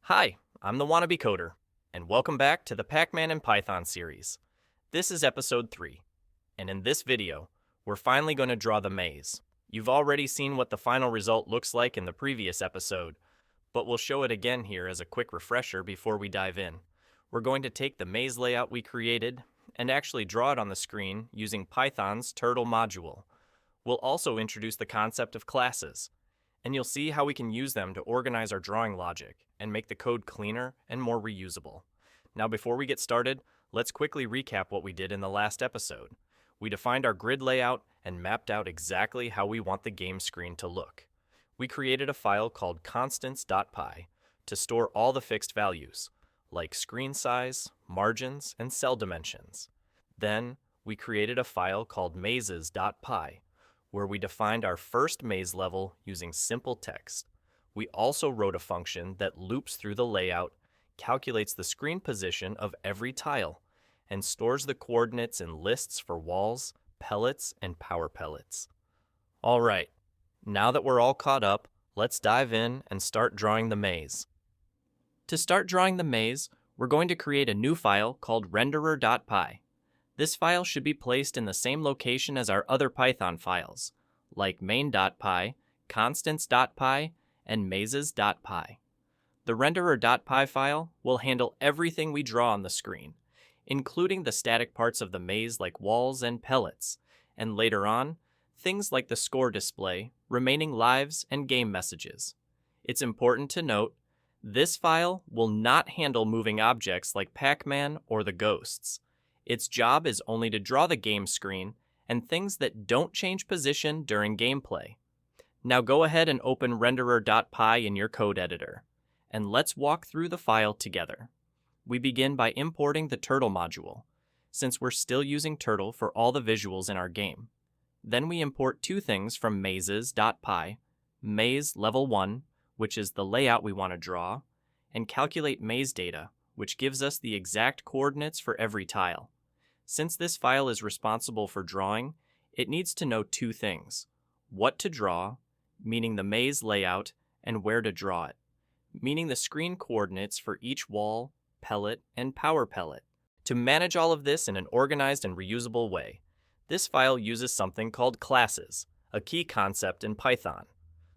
Hi, I'm the Wannabe Coder, and welcome back to the Pac-Man and Python series. This is episode 3, and in this video, we're finally going to draw the maze. You've already seen what the final result looks like in the previous episode, but we'll show it again here as a quick refresher before we dive in. We're going to take the maze layout we created and actually draw it on the screen using Python's turtle module. We'll also introduce the concept of classes, and you'll see how we can use them to organize our drawing logic and make the code cleaner and more reusable. Now before we get started, let's quickly recap what we did in the last episode. We defined our grid layout and mapped out exactly how we want the game screen to look. We created a file called constants.py to store all the fixed values, like screen size, margins, and cell dimensions. Then, we created a file called mazes.py, where we defined our first maze level using simple text. We also wrote a function that loops through the layout, calculates the screen position of every tile, and stores the coordinates in lists for walls, pellets, and power pellets. All right, now that we're all caught up, let's dive in and start drawing the maze. To start drawing the maze, we're going to create a new file called renderer.py. This file should be placed in the same location as our other Python files, like main.py, constants.py, and mazes.py. The renderer.py file will handle everything we draw on the screen, including the static parts of the maze like walls and pellets, and later on, things like the score display, remaining lives, and game messages. It's important to note, this file will not handle moving objects like Pac-Man or the ghosts. Its job is only to draw the game screen and things that don't change position during gameplay. Now go ahead and open renderer.py in your code editor, and let's walk through the file together. We begin by importing the turtle module, since we're still using turtle for all the visuals in our game. Then we import two things from mazes.py, maze level 1, which is the layout we want to draw, and calculate maze data, which gives us the exact coordinates for every tile. Since this file is responsible for drawing, it needs to know two things: what to draw, meaning the maze layout, and where to draw it, meaning the screen coordinates for each wall, pellet, and power pellet. To manage all of this in an organized and reusable way, this file uses something called classes, a key concept in Python.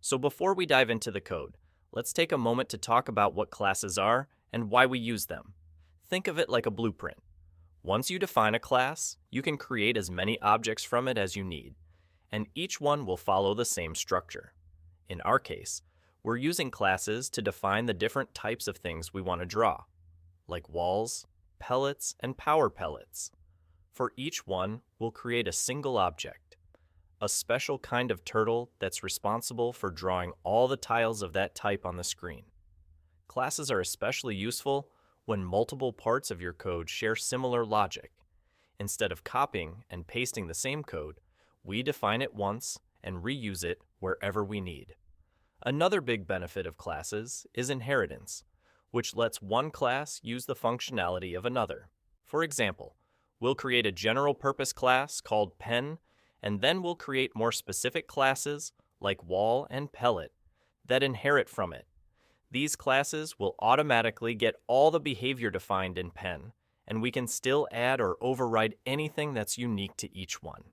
So before we dive into the code, let's take a moment to talk about what classes are and why we use them. Think of it like a blueprint. Once you define a class, you can create as many objects from it as you need, and each one will follow the same structure. In our case, we're using classes to define the different types of things we want to draw, like walls, pellets, and power pellets. For each one, we'll create a single object, a special kind of turtle that's responsible for drawing all the tiles of that type on the screen. Classes are especially useful when multiple parts of your code share similar logic. Instead of copying and pasting the same code, we define it once and reuse it wherever we need. Another big benefit of classes is inheritance, which lets one class use the functionality of another. For example, we'll create a general-purpose class called pen, and then we'll create more specific classes like wall and pellet that inherit from it. These classes will automatically get all the behavior defined in pen, and we can still add or override anything that's unique to each one.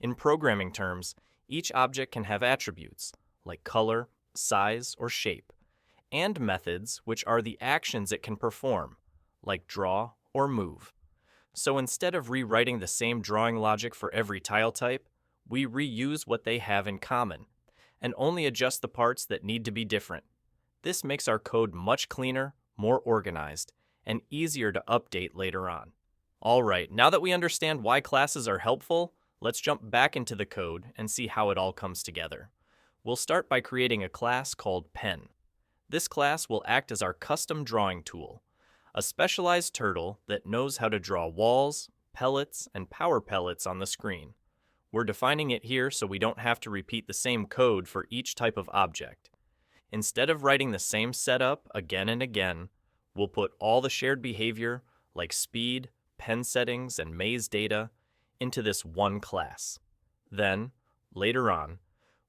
In programming terms, each object can have attributes like color, size, or shape, and methods which are the actions it can perform, like draw or move. So instead of rewriting the same drawing logic for every tile type, we reuse what they have in common, and only adjust the parts that need to be different. This makes our code much cleaner, more organized, and easier to update later on. All right, now that we understand why classes are helpful, let's jump back into the code and see how it all comes together. We'll start by creating a class called pen. This class will act as our custom drawing tool, a specialized turtle that knows how to draw walls, pellets, and power pellets on the screen. We're defining it here so we don't have to repeat the same code for each type of object. Instead of writing the same setup again and again, we'll put all the shared behavior, like speed, pen settings, and maze data, into this one class. Then, later on,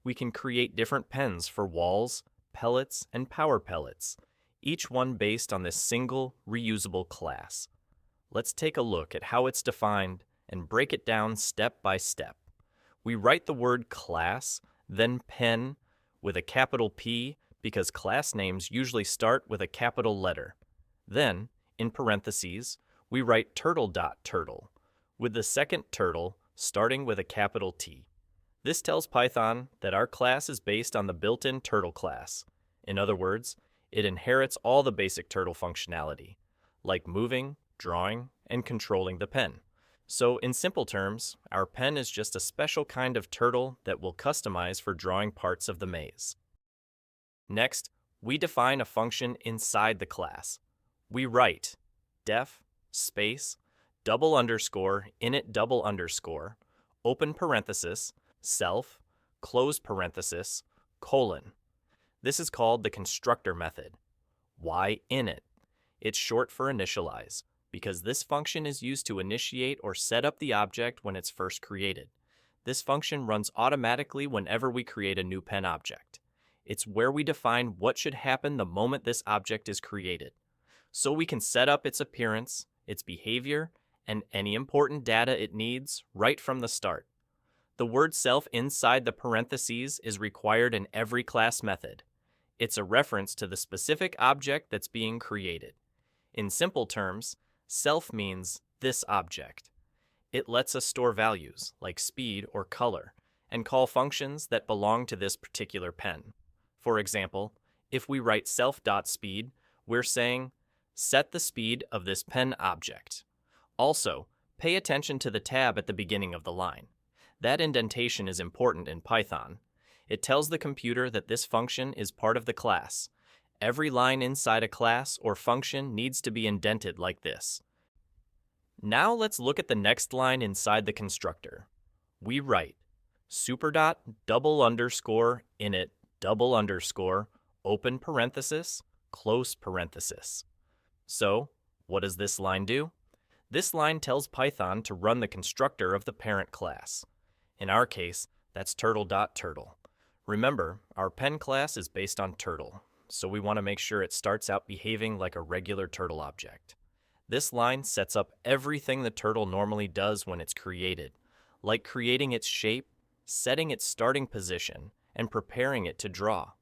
we can create different pens for walls, pellets, and power pellets, each one based on this single reusable class. Let's take a look at how it's defined and break it down step by step. We write the word class, then pen with a capital P because class names usually start with a capital letter. Then, in parentheses, we write turtle.turtle with the second turtle starting with a capital T. This tells Python that our class is based on the built-in turtle class. In other words, it inherits all the basic turtle functionality, like moving, drawing, and controlling the pen. So in simple terms, our pen is just a special kind of turtle that we'll customize for drawing parts of the maze. Next, we define a function inside the class. We write def space double underscore init double underscore open parenthesis self close parenthesis colon. This is called the constructor method. Why init? It's short for initialize, because this function is used to initiate or set up the object when it's first created. This function runs automatically whenever we create a new pen object. It's where we define what should happen the moment this object is created, so we can set up its appearance, its behavior, and any important data it needs right from the start. The word self inside the parentheses is required in every class method. It's a reference to the specific object that's being created. In simple terms, self means this object. It lets us store values, like speed or color, and call functions that belong to this particular pen. For example, if we write self.speed, we're saying, set the speed of this pen object. Also, pay attention to the tab at the beginning of the line. That indentation is important in Python. It tells the computer that this function is part of the class. Every line inside a class or function needs to be indented like this. Now let's look at the next line inside the constructor. We write superdot double underscore init double underscore open parenthesis close parenthesis. So, what does this line do? This line tells Python to run the constructor of the parent class. In our case, that's turtle.turtle. Remember, our pen class is based on turtle, so we want to make sure it starts out behaving like a regular turtle object. This line sets up everything the turtle normally does when it's created, like creating its shape, setting its starting position, and preparing it to draw.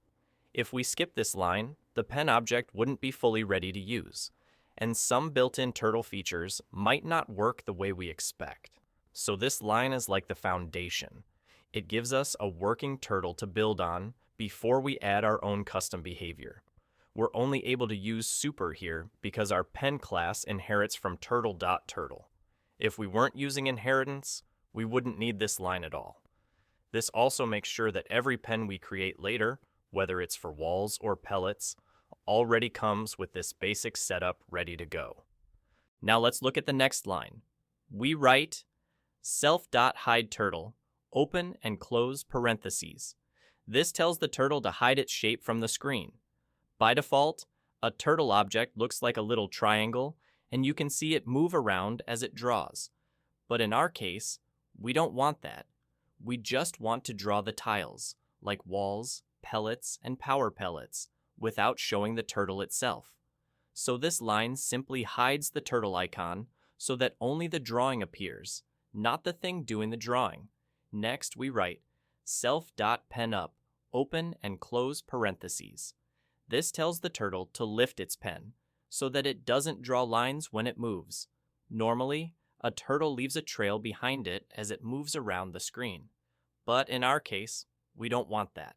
If we skip this line, the pen object wouldn't be fully ready to use, and some built-in turtle features might not work the way we expect. So this line is like the foundation. It gives us a working turtle to build on before we add our own custom behavior. We're only able to use super here because our pen class inherits from turtle.turtle. If we weren't using inheritance, we wouldn't need this line at all. This also makes sure that every pen we create later, whether it's for walls or pellets, already comes with this basic setup ready to go. Now let's look at the next line. We write self.hideTurtle, open and close parentheses. This tells the turtle to hide its shape from the screen. By default, a turtle object looks like a little triangle, and you can see it move around as it draws. But in our case, we don't want that. We just want to draw the tiles, like walls, pellets, and power pellets, without showing the turtle itself. So this line simply hides the turtle icon so that only the drawing appears, not the thing doing the drawing. Next, we write self.penUp, open and close parentheses. This tells the turtle to lift its pen so that it doesn't draw lines when it moves. Normally, a turtle leaves a trail behind it as it moves around the screen. But in our case, we don't want that.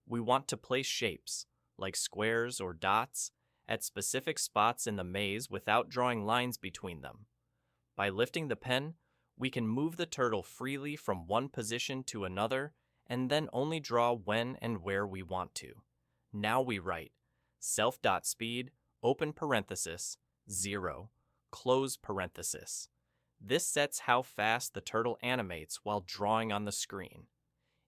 We want to place shapes, like squares or dots, at specific spots in the maze without drawing lines between them. By lifting the pen, we can move the turtle freely from one position to another and then only draw when and where we want to. Now we write self.speed, open parenthesis, 0, close parenthesis. This sets how fast the turtle animates while drawing on the screen.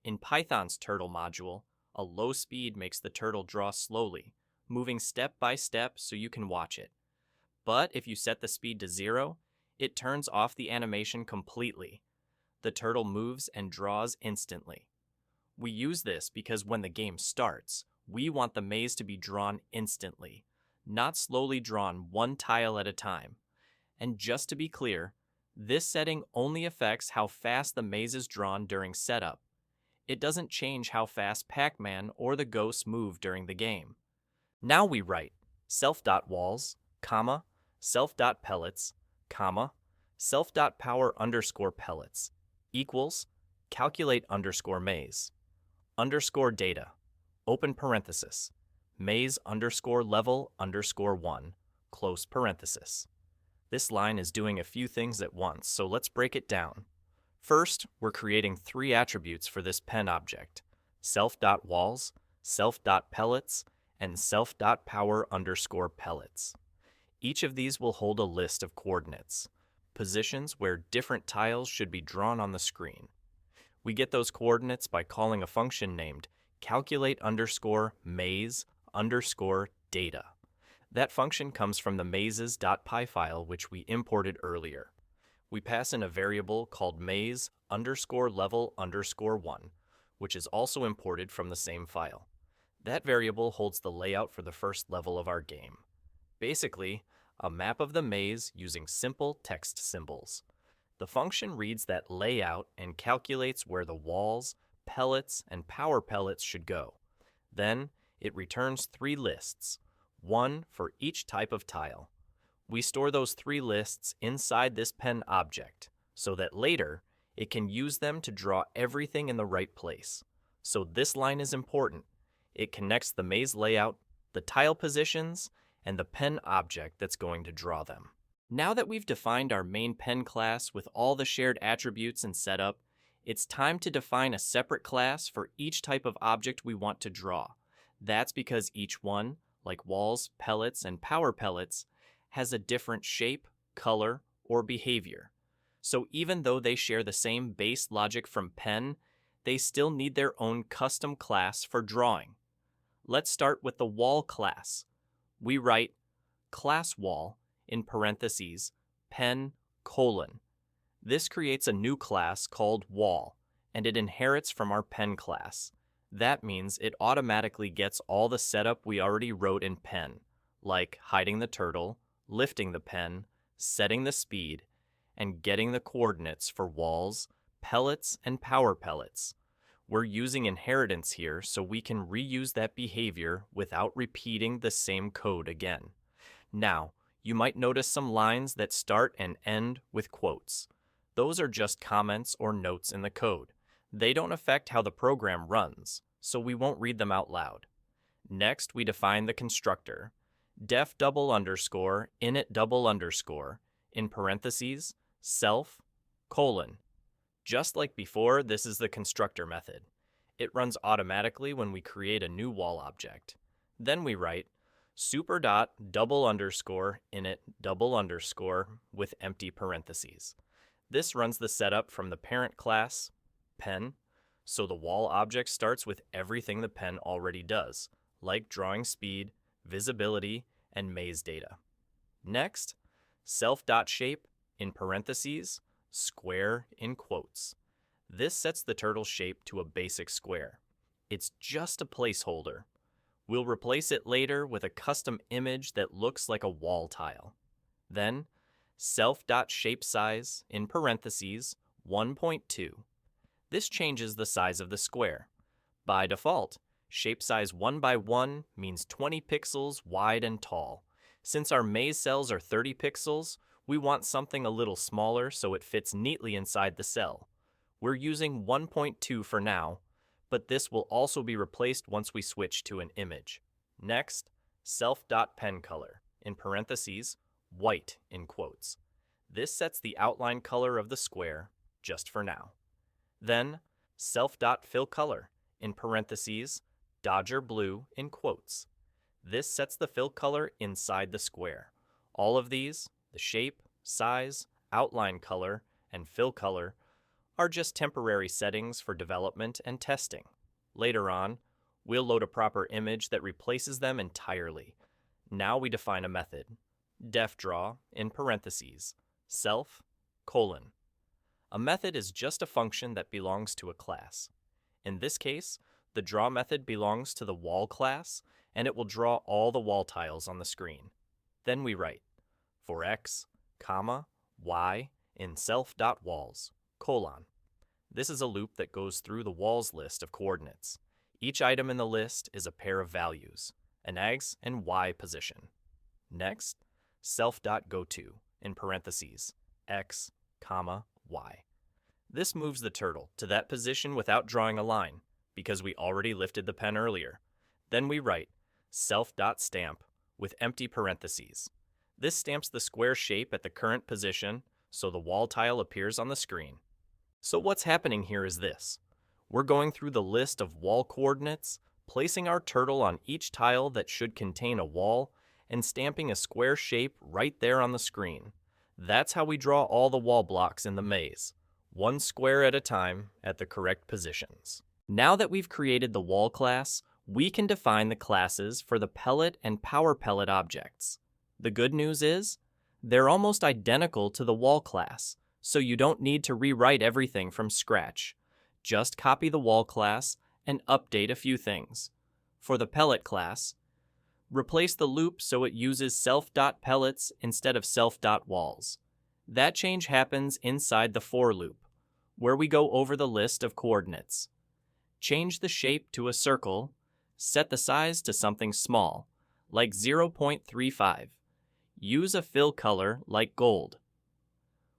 In Python's turtle module, a low speed makes the turtle draw slowly, moving step by step so you can watch it. But if you set the speed to 0, it turns off the animation completely. The turtle moves and draws instantly. We use this because when the game starts, we want the maze to be drawn instantly, not slowly drawn one tile at a time. And just to be clear, this setting only affects how fast the maze is drawn during setup. It doesn't change how fast Pac-Man or the ghosts move during the game. Now we write self.walls, comma, self.pellets, comma, self.power_pellets equals calculate underscore maze, underscore data, open parenthesis, maze underscore level underscore 1, close parenthesis. This line is doing a few things at once, so let's break it down. First, we're creating 3 attributes for this pen object: self.walls, self.pellets, and self.power_pellets. Each of these will hold a list of coordinates, positions where different tiles should be drawn on the screen. We get those coordinates by calling a function named calculate_maze_data. That function comes from the mazes.py file which we imported earlier. We pass in a variable called maze_level_1, which is also imported from the same file. That variable holds the layout for the first level of our game. Basically, a map of the maze using simple text symbols. The function reads that layout and calculates where the walls, pellets, and power pellets should go. Then, it returns 3 lists, 1 for each type of tile. We store those 3 lists inside this pen object, so that later, it can use them to draw everything in the right place. So this line is important. It connects the maze layout, the tile positions, and the pen object that's going to draw them. Now that we've defined our main pen class with all the shared attributes and setup, it's time to define a separate class for each type of object we want to draw. That's because each one, like walls, pellets, and power pellets, has a different shape, color, or behavior. So even though they share the same base logic from pen, they still need their own custom class for drawing. Let's start with the wall class. We write class wall in parentheses pen : This creates a new class called wall, and it inherits from our pen class. That means it automatically gets all the setup we already wrote in pen, like hiding the turtle, lifting the pen, setting the speed, and getting the coordinates for walls, pellets, and power pellets. We're using inheritance here so we can reuse that behavior without repeating the same code again. Now, you might notice some lines that start and end with quotes. Those are just comments or notes in the code. They don't affect how the program runs, so we won't read them out loud. Next, we define the constructor, def $_init $_ in parentheses, self, : Just like before, this is the constructor method. It runs automatically when we create a new wall object. Then we write super.double_init $_ with empty parentheses. This runs the setup from the parent class, pen, so the wall object starts with everything the pen already does, like drawing speed, visibility, and maze data. Next, self.shape in parentheses, square in quotes. This sets the turtle shape to a basic square. It's just a placeholder. We'll replace it later with a custom image that looks like a wall tile. Then, self.shapesize in parentheses 1.2. This changes the size of the square. By default, shape size 1 by 1 means 20 pixels wide and tall. Since our maze cells are 30 pixels, we want something a little smaller so it fits neatly inside the cell. We're using 1.2 for now, but this will also be replaced once we switch to an image. Next, self.penColor, in parentheses, white in quotes. This sets the outline color of the square, just for now. Then, self.fillColor, in parentheses, Dodger blue in quotes. This sets the fill color inside the square. All of these, the shape, size, outline color, and fill color, are just temporary settings for development and testing. Later on, we'll load a proper image that replaces them entirely. Now we define a method, defDraw in parentheses, self, : A method is just a function that belongs to a class. In this case, the draw method belongs to the wall class, and it will draw all the wall tiles on the screen. Then we write for x, comma, y in self.walls, colon. This is a loop that goes through the walls list of coordinates. Each item in the list is a pair of values, an x and y position. Next, self.goto in parentheses, x, comma, y. This moves the turtle to that position without drawing a line, because we already lifted the pen earlier. Then we write self.stamp with empty parentheses. This stamps the square shape at the current position so the wall tile appears on the screen. So what's happening here is this. We're going through the list of wall coordinates, placing our turtle on each tile that should contain a wall, and stamping a square shape right there on the screen. That's how we draw all the wall blocks in the maze, one square at a time at the correct positions. Now that we've created the wall class, we can define the classes for the pellet and power pellet objects. The good news is, they're almost identical to the wall class, so you don't need to rewrite everything from scratch. Just copy the wall class and update a few things. For the pellet class, replace the loop so it uses self.pellets instead of self.walls. That change happens inside the for loop, where we go over the list of coordinates. Change the shape to a circle, set the size to something small, like 0.35. Use a fill color like gold.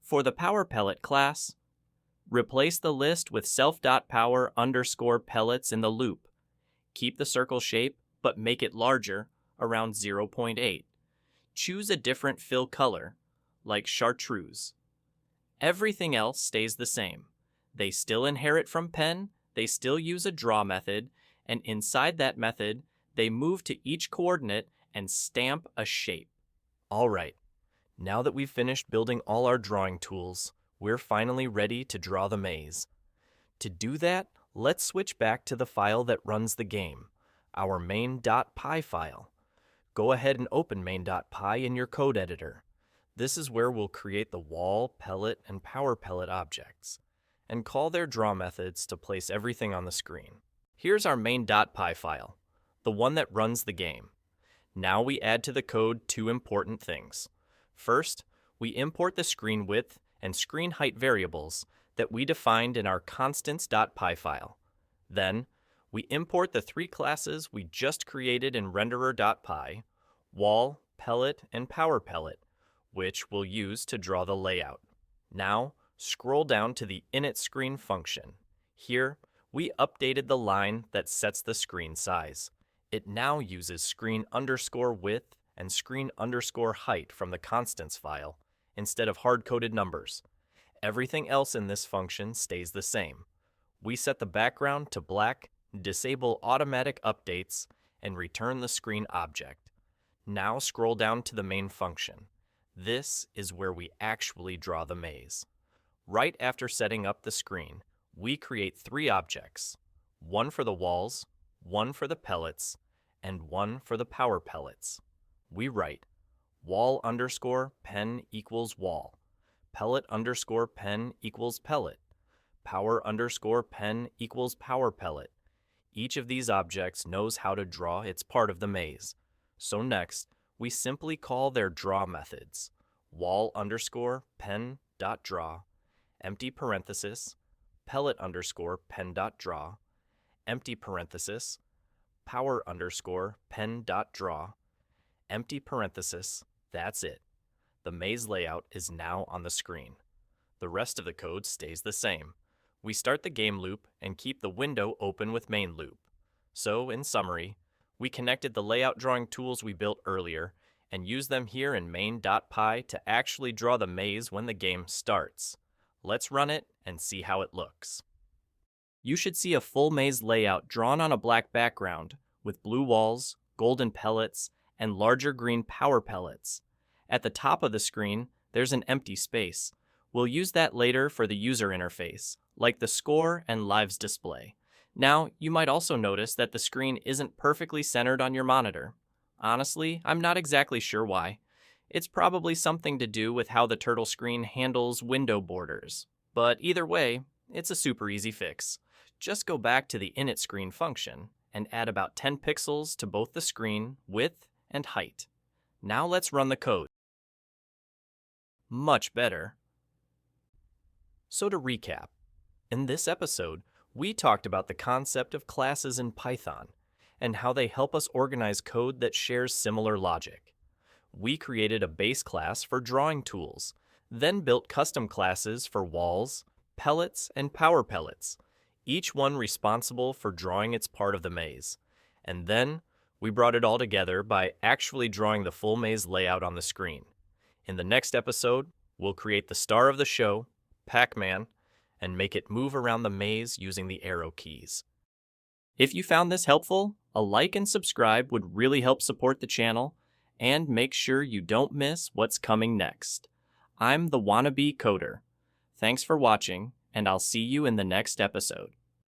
For the power pellet class, replace the list with self.power_pellets in the loop. Keep the circle shape, but make it larger, around 0.8. Choose a different fill color, like chartreuse. Everything else stays the same. They still inherit from pen, they still use a draw method, and inside that method, they move to each coordinate and stamp a shape. All right, now that we've finished building all our drawing tools, we're finally ready to draw the maze. To do that, let's switch back to the file that runs the game, our main.py file. Go ahead and open main.py in your code editor. This is where we'll create the wall, pellet, and power pellet objects, and call their draw methods to place everything on the screen. Here's our main.py file, the one that runs the game. Now we add to the code two important things. First, we import the screen width and screen height variables that we defined in our constants.py file. Then, we import the three classes we just created in renderer.py, wall, pellet, and power pellet, which we'll use to draw the layout. Now, scroll down to the initScreen function. Here, we updated the line that sets the screen size. It now uses screen_width and screen_height from the constants file instead of hard-coded numbers. Everything else in this function stays the same. We set the background to black, disable automatic updates, and return the screen object. Now scroll down to the main function. This is where we actually draw the maze. Right after setting up the screen, we create three objects, one for the walls, one for the pellets, and one for the power pellets. We write wall_pen equals wall, pellet_pen equals pellet, power_pen equals power pellet. Each of these objects knows how to draw its part of the maze. So next, we simply call their draw methods, wall_pen.draw, empty parenthesis, pellet_pen.draw, empty parenthesis, power_pen.draw, empty parenthesis. That's it. The maze layout is now on the screen. The rest of the code stays the same. We start the game loop and keep the window open with main loop. So, in summary, we connected the layout drawing tools we built earlier and use them here in main.py to actually draw the maze when the game starts. Let's run it and see how it looks. You should see a full maze layout drawn on a black background with blue walls, golden pellets, and larger green power pellets. At the top of the screen, there's an empty space. We'll use that later for the user interface, like the score and lives display. Now, you might also notice that the screen isn't perfectly centered on your monitor. Honestly, I'm not exactly sure why. It's probably something to do with how the turtle screen handles window borders. But either way, it's a super easy fix. Just go back to the initScreen function and add about 10 pixels to both the screen width and height. Now let's run the code. Much better. So to recap, in this episode, we talked about the concept of classes in Python and how they help us organize code that shares similar logic. We created a base class for drawing tools, then built custom classes for walls, pellets, and power pellets, each one responsible for drawing its part of the maze. And then we brought it all together by actually drawing the full maze layout on the screen. In the next episode, we'll create the star of the show, Pac-Man, and make it move around the maze using the arrow keys. If you found this helpful, a like and subscribe would really help support the channel, and make sure you don't miss what's coming next. I'm the Wannabe Coder. Thanks for watching, and I'll see you in the next episode.